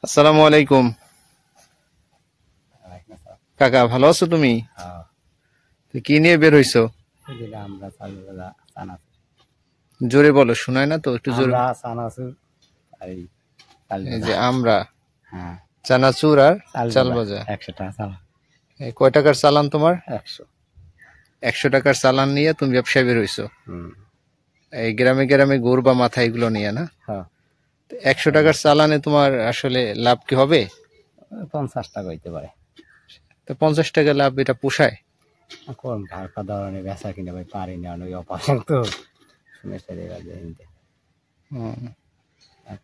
আসসালামু আলাইকুম। কাকা ভালো আছো তুমি? তো কি নিয়ে বের হইছো? জোরে বলো, শোনায় না তো, একটু জোরে। এই যে আমরা চানাচুর আর চাল ভাজা। 100 টাকা চালান। কয় টাকার চালান তোমার? 100 টাকার চালান নিয়ে তুমি ব্যবসায় বের হইছো। এই গ্রামে গ্রামে গরু বা মাথা এগুলো নিয়ে না? 100 টাকার চালানে তোমার আসলে লাভ কি হবে? 50 টাকা হইতে পারে। তো 50 টাকা লাভ এটা পোষায়? কোন ঢাকা ধরনের বেচা কিনে ভাই পারি না, ওই অপারেশন তো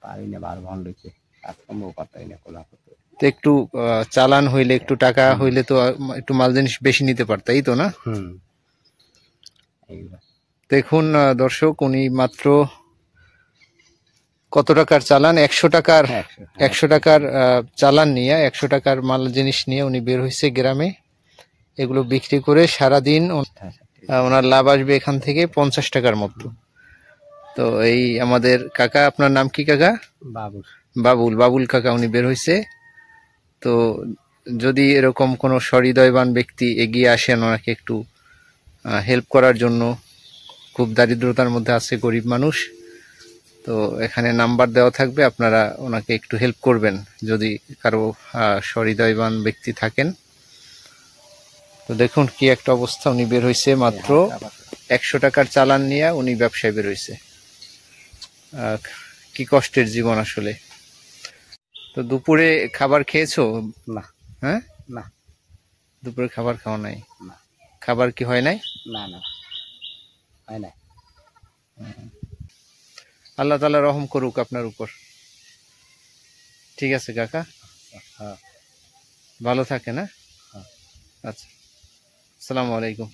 পারি না, 12 ঘন্টা হইছে কাজকর্ম করতেই না, কোলা করতে। তো একটু চালান হইলে, একটু টাকা হইলে তো একটু মাল জিনিস বেশি নিতে পারত, এই তো না? দেখুন দর্শক, উনি মাত্র কত টাকার চালান, 100 টাকার 100 টাকার চালান নিয়ে, 100 টাকার মাল জিনিস নিয়ে উনি বের হয়েছে গ্রামে। এগুলো বিক্রি করে সারাদিন ওনার লাভ আসবে এখান থেকে 50 টাকার মতো। তো এই আমাদের কাকা, আপনার নাম কি কাকা? বাবুল। বাবুল, বাবুল কাকা উনি বের হয়েছে। তো যদি এরকম কোনো সহৃদয়বান ব্যক্তি এগিয়ে আসেন ওনাকে একটু হেল্প করার জন্য, খুব দারিদ্রতার মধ্যে আছে, গরিব মানুষ, তো এখানে নাম্বার দেওয়া থাকবে, আপনারা ওনাকে একটু হেল্প করবেন যদি কারো সহৃদয়বান ব্যক্তি থাকেন। তো দেখুন কি একটা অবস্থা, উনি বের হয়েছে মাত্র 100 টাকার চালান নিয়ে, উনি ব্যবসায় বের হয়েছে। কি কষ্টের জীবন আসলে। তো দুপুরে খাবার খেয়েছো? না। হ্যাঁ, না, দুপুরে খাবার খাওয়া নাই? না। খাবার কি হয় নাই? না, না, হয় না। আল্লাহ তাআলা রহম করুক আপনার উপর। ঠিক আছে কাকা, ভালো থাকেন। হ্যাঁ, আচ্ছা, আসসালামু আলাইকুম।